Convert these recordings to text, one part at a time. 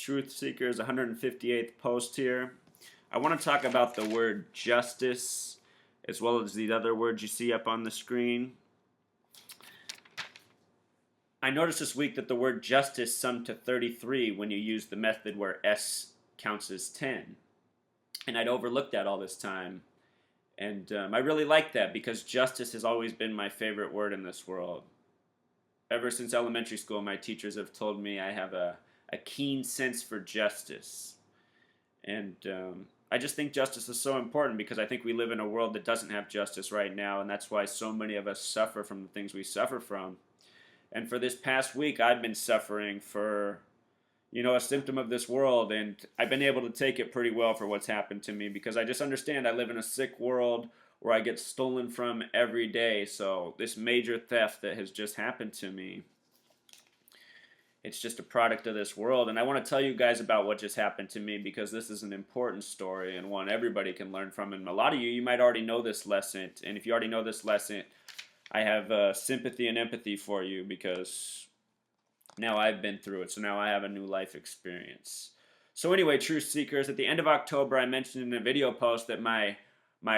Truth Seekers, 158th post here. I want to talk about the word justice as well as the other words you see up on the screen. I noticed this week that the word justice summed to 33 when you use the method where S counts as 10. And I'd overlooked that all this time. And I really like that because justice has always been my favorite word in this world. Ever since elementary school, my teachers have told me I have a keen sense for justice. And I just think justice is so important because I think we live in a world that doesn't have justice right now, and that's why so many of us suffer from the things we suffer from. And for this past week, I've been suffering for, a symptom of this world, and I've been able to take it pretty well for what's happened to me because I just understand I live in a sick world where I get stolen from every day. So this major theft that has just happened to me, it's just a product of this world. And I want to tell you guys about what just happened to me because this is an important story and one everybody can learn from. And a lot of you might already know this lesson. And if you already know this lesson, I have sympathy and empathy for you because now I've been through it. So now I have a new life experience. So anyway, Truth Seekers, at the end of October, I mentioned in a video post that my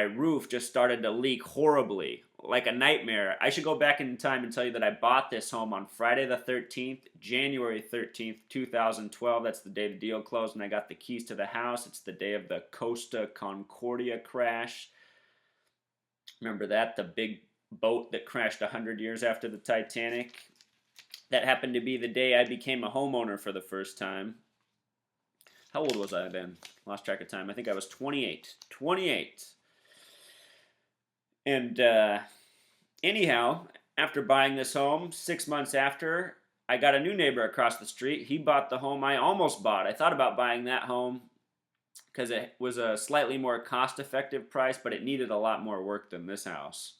roof just started to leak horribly, like a nightmare. I should go back in time and tell you that I bought this home on Friday the 13th, January 13th, 2012. That's the day the deal closed, and I got the keys to the house. It's the day of the Costa Concordia crash. Remember that? The big boat that crashed 100 years after the Titanic? That happened to be the day I became a homeowner for the first time. How old was I then? Lost track of time. I think I was 28. 28. And anyhow, after buying this home, 6 months after, I got a new neighbor across the street. He bought the home I almost bought. I thought about buying that home because it was a slightly more cost-effective price, but it needed a lot more work than this house.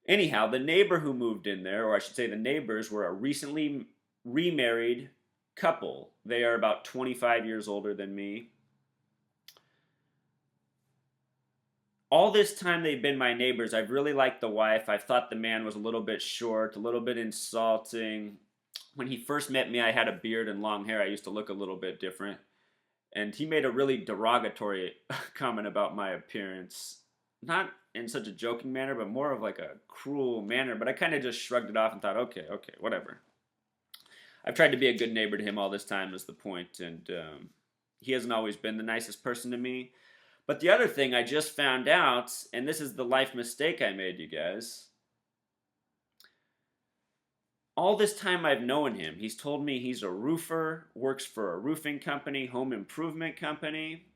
Anyhow, the neighbor who moved in there, or I should say the neighbors, were a recently remarried couple. They are about 25 years older than me. All this time they've been my neighbors, I've really liked the wife. I've thought the man was a little bit short, a little bit insulting. When he first met me, I had a beard and long hair. I used to look a little bit different. And he made a really derogatory comment about my appearance. Not in such a joking manner, but more of like a cruel manner. But I kind of just shrugged it off and thought, okay, whatever. I've tried to be a good neighbor to him all this time is the point. And he hasn't always been the nicest person to me. But the other thing I just found out, and this is the life mistake I made, you guys. All this time I've known him, he's told me he's a roofer, works for a roofing company, home improvement company.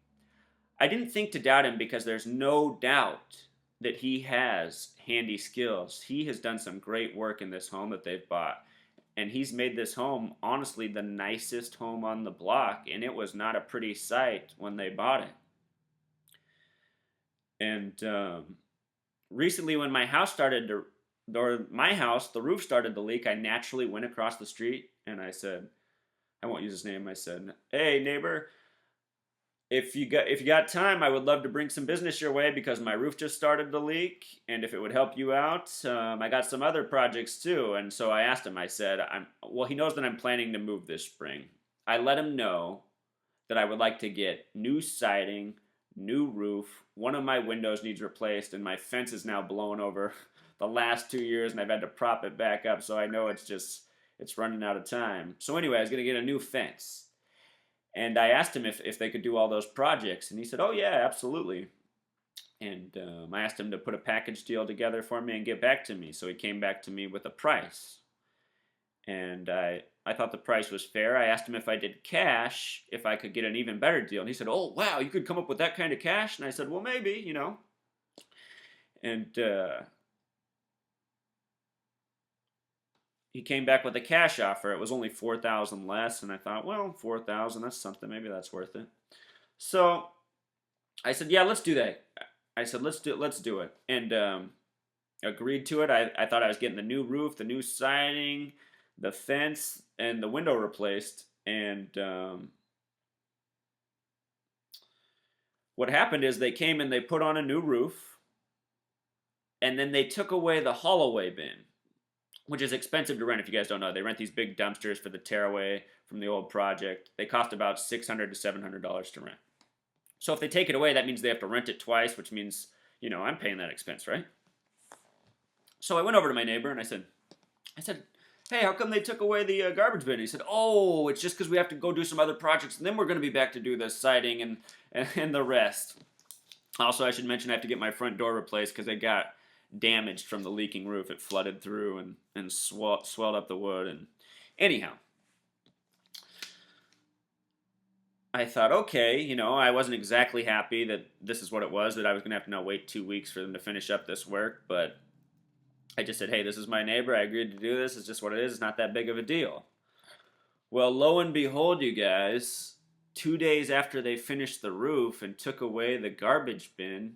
I didn't think to doubt him because there's no doubt that he has handy skills. He has done some great work in this home that they've bought. And he's made this home, honestly, the nicest home on the block. And it was not a pretty sight when they bought it. And recently when my house, the roof started to leak, I naturally went across the street and I said, I won't use his name, I said, hey neighbor, if you got time, I would love to bring some business your way because my roof just started to leak, and if it would help you out, I got some other projects too. And so I asked him, I said, he knows that I'm planning to move this spring. I let him know that I would like to get new siding, new roof, one of my windows needs replaced, and my fence is now blown over the last 2 years, and I've had to prop it back up, so I know it's running out of time. So anyway, I was going to get a new fence. And I asked him if they could do all those projects, and he said, oh yeah, absolutely. And I asked him to put a package deal together for me and get back to me. So he came back to me with a price. And I thought the price was fair. I asked him if I did cash, if I could get an even better deal. And he said, oh, wow, you could come up with that kind of cash? And I said, well, maybe, And he came back with a cash offer. It was only $4,000 less, and I thought, well, $4,000, that's something. Maybe that's worth it. So I said, yeah, let's do that. I said, let's do it. And agreed to it. I thought I was getting the new roof, the new siding, the fence, and the window replaced. And what happened is they came and they put on a new roof, and then they took away the haul-away bin. which is expensive to rent if you guys don't know. They rent these big dumpsters for the tearaway from the old project. They cost about $600 to $700 to rent. So if they take it away, that means they have to rent it twice, which means, I'm paying that expense, right? So I went over to my neighbor and I said, hey, how come they took away the garbage bin? He said, oh, it's just because we have to go do some other projects, and then we're going to be back to do the siding and the rest. Also, I should mention I have to get my front door replaced because it got damaged from the leaking roof. It flooded through and swelled up the wood. And anyhow, I thought, okay, I wasn't exactly happy that this is what it was, that I was going to have to now wait 2 weeks for them to finish up this work, but I just said, hey, this is my neighbor. I agreed to do this. It's just what it is. It's not that big of a deal. Well, lo and behold, you guys, 2 days after they finished the roof and took away the garbage bin,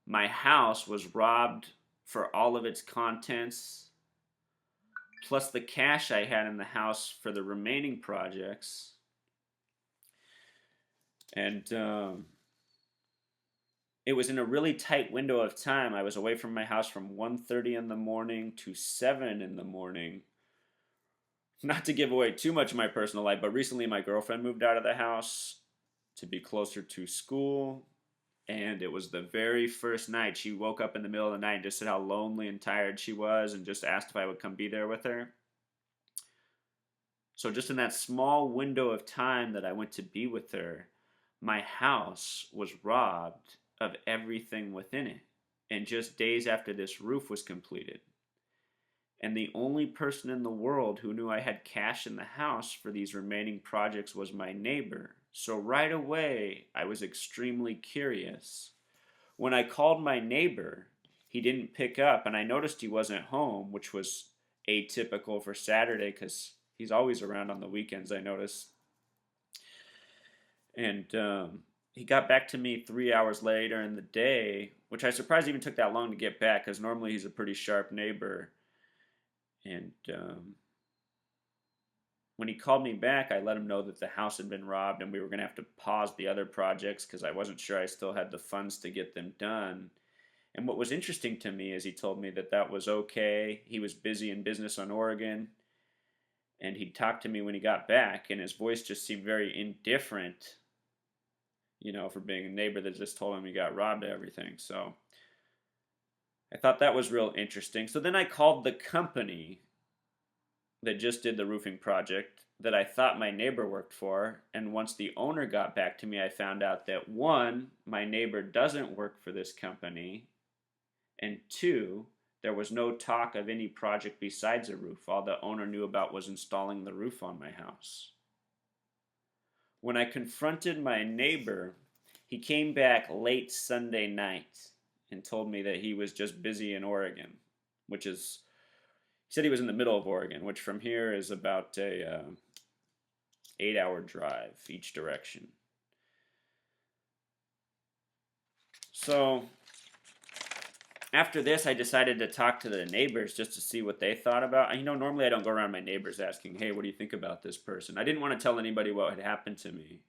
my house was robbed for all of its contents, plus the cash I had in the house for the remaining projects. And it was in a really tight window of time. I was away from my house from 1:30 in the morning to 7 in the morning. Not to give away too much of my personal life, but recently my girlfriend moved out of the house to be closer to school. And it was the very first night. She woke up in the middle of the night and just said how lonely and tired she was and just asked if I would come be there with her. So just in that small window of time that I went to be with her, my house was robbed of everything within it. And just days after this roof was completed. And the only person in the world who knew I had cash in the house for these remaining projects was my neighbor. So right away, I was extremely curious. When I called my neighbor, he didn't pick up, and I noticed he wasn't home, which was atypical for Saturday because he's always around on the weekends, I noticed. And he got back to me 3 hours later in the day, which I was surprised even took that long to get back because normally he's a pretty sharp neighbor. And when he called me back, I let him know that the house had been robbed and we were going to have to pause the other projects because I wasn't sure I still had the funds to get them done. And what was interesting to me is he told me that that was okay. He was busy in business on Oregon, and he'd talk to me when he got back, and his voice just seemed very indifferent, for being a neighbor that just told him he got robbed of everything. So I thought that was real interesting. So then I called the company that just did the roofing project that I thought my neighbor worked for, and once the owner got back to me, I found out that 1, my neighbor doesn't work for this company, and 2, there was no talk of any project besides a roof. All the owner knew about was installing the roof on my house. When I confronted my neighbor, he came back late Sunday night and told me that he was just busy in Oregon, which is, he said he was in the middle of Oregon, which from here is about a 8-hour drive each direction. So after this, I decided to talk to the neighbors just to see what they thought about. Normally I don't go around my neighbors asking, hey, what do you think about this person? I didn't want to tell anybody what had happened to me.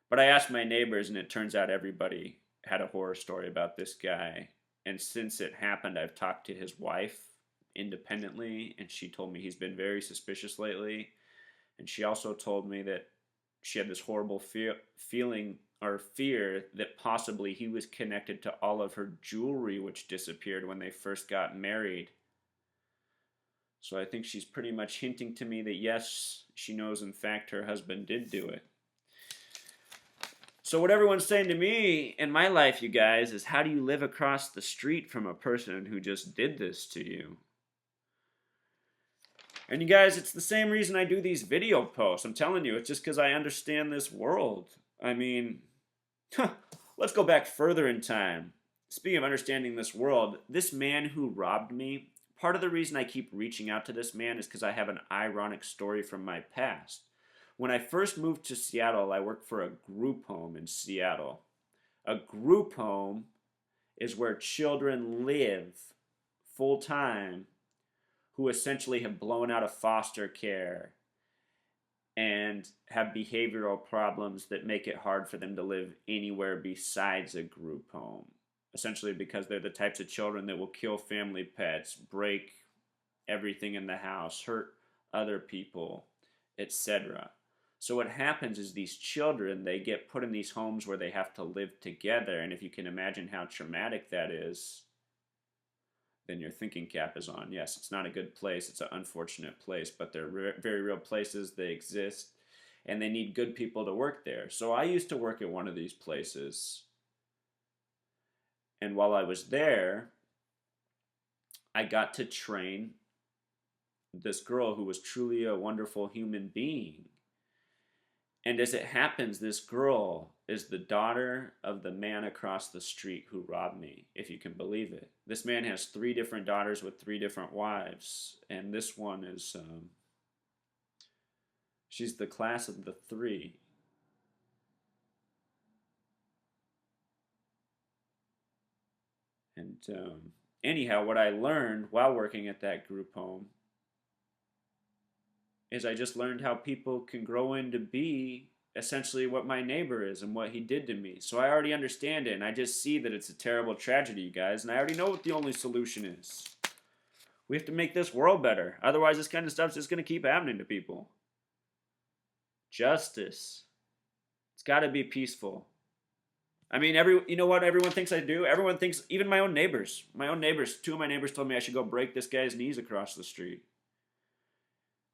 But I asked my neighbors, and it turns out everybody had a horror story about this guy. And since it happened, I've talked to his wife independently, and she told me he's been very suspicious lately. And she also told me that she had this horrible feeling or fear that possibly he was connected to all of her jewelry, which disappeared when they first got married. So I think she's pretty much hinting to me that yes, she knows in fact her husband did do it. So what everyone's saying to me in my life, you guys, is how do you live across the street from a person who just did this to you? And you guys, it's the same reason I do these video posts. I'm telling you, it's just because I understand this world. I mean, let's go back further in time. Speaking of understanding this world, this man who robbed me, part of the reason I keep reaching out to this man is because I have an ironic story from my past. When I first moved to Seattle, I worked for a group home in Seattle. A group home is where children live full-time who essentially have blown out of foster care and have behavioral problems that make it hard for them to live anywhere besides a group home. Essentially because they're the types of children that will kill family pets, break everything in the house, hurt other people, etc. So what happens is these children, they get put in these homes where they have to live together, and if you can imagine how traumatic that is, then your thinking cap is on. Yes, it's not a good place, it's an unfortunate place, but they're very real places, they exist, and they need good people to work there. So I used to work at one of these places, and while I was there, I got to train this girl who was truly a wonderful human being. And as it happens, this girl is the daughter of the man across the street who robbed me, if you can believe it. This man has 3 different daughters with 3 different wives, and this one is, she's the class of the 3. And anyhow, what I learned while working at that group home is I just learned how people can grow into be essentially what my neighbor is and what he did to me. So I already understand it, and I just see that it's a terrible tragedy, you guys, and I already know what the only solution is. We have to make this world better. Otherwise, this kind of stuff's just going to keep happening to people. Justice. It's got to be peaceful. I mean, you know what everyone thinks I do? Everyone thinks, even my own neighbors, 2 of my neighbors told me I should go break this guy's knees across the street.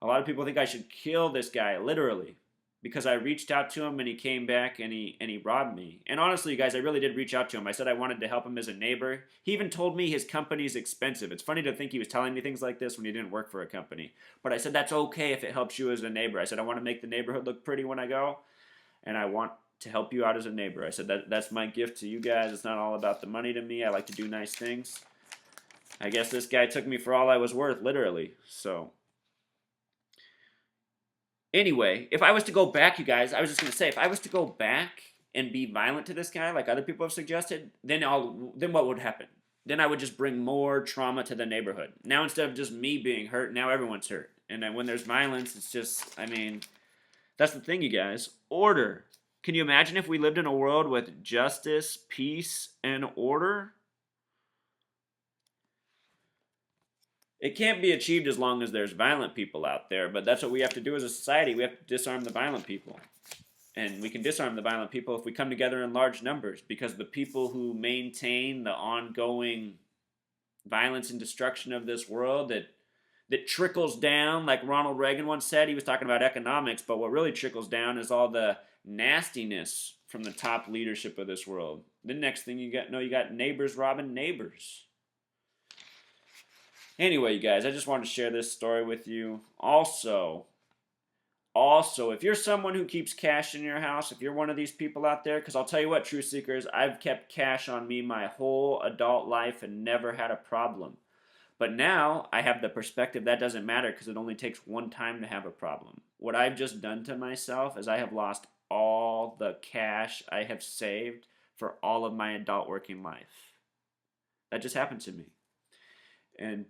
A lot of people think I should kill this guy, literally, because I reached out to him and he came back and he robbed me. And honestly, you guys, I really did reach out to him. I said I wanted to help him as a neighbor. He even told me his company's expensive. It's funny to think he was telling me things like this when he didn't work for a company. But I said, that's okay if it helps you as a neighbor. I said, I want to make the neighborhood look pretty when I go, and I want to help you out as a neighbor. I said, that's my gift to you guys. It's not all about the money to me. I like to do nice things. I guess this guy took me for all I was worth, literally. So anyway, if I was to go back, you guys, I was just going to say, if I was to go back and be violent to this guy, like other people have suggested, then what would happen? Then I would just bring more trauma to the neighborhood. Now, instead of just me being hurt, now everyone's hurt. And then when there's violence, it's just, I mean, that's the thing, you guys. Order. Can you imagine if we lived in a world with justice, peace, and order? It can't be achieved as long as there's violent people out there, but that's what we have to do as a society. We have to disarm the violent people. And we can disarm the violent people if we come together in large numbers, because the people who maintain the ongoing violence and destruction of this world that trickles down, like Ronald Reagan once said, he was talking about economics, but what really trickles down is all the nastiness from the top leadership of this world. The next thing you got neighbors robbing neighbors. Anyway, you guys, I just wanted to share this story with you. Also, if you're someone who keeps cash in your house, if you're one of these people out there, because I'll tell you what, Truth Seekers, I've kept cash on me my whole adult life and never had a problem. But now I have the perspective that doesn't matter because it only takes one time to have a problem. What I've just done to myself is I have lost all the cash I have saved for all of my adult working life. That just happened to me. And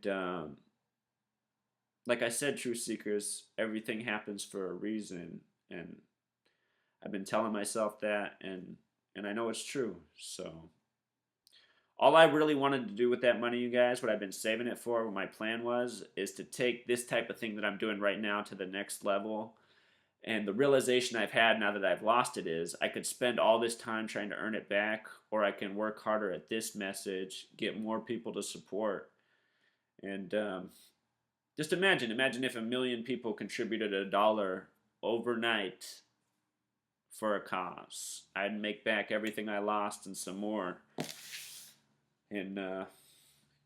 like I said, Truth Seekers, everything happens for a reason. And I've been telling myself that, and I know it's true. So all I really wanted to do with that money, you guys, what I've been saving it for, what my plan was, is to take this type of thing that I'm doing right now to the next level. And the realization I've had now that I've lost it is I could spend all this time trying to earn it back, or I can work harder at this message, get more people to support. And just imagine if 1 million people contributed $1 overnight for a cause. I'd make back everything I lost and some more in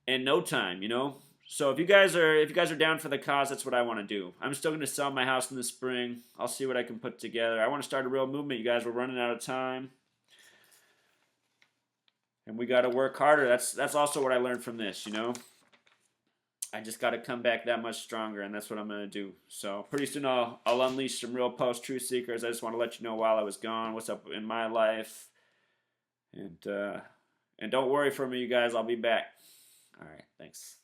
no time, you know. So if you guys are down for the cause, that's what I want to do. I'm still going to sell my house in the spring. I'll see what I can put together. I want to start a real movement, you guys. We're running out of time, and we got to work harder. That's also what I learned from this, you know. I just got to come back that much stronger, and that's what I'm going to do. So pretty soon I'll unleash some real post-truth seekers. I just want to let you know while I was gone what's up in my life. And don't worry for me, you guys. I'll be back. All right, thanks.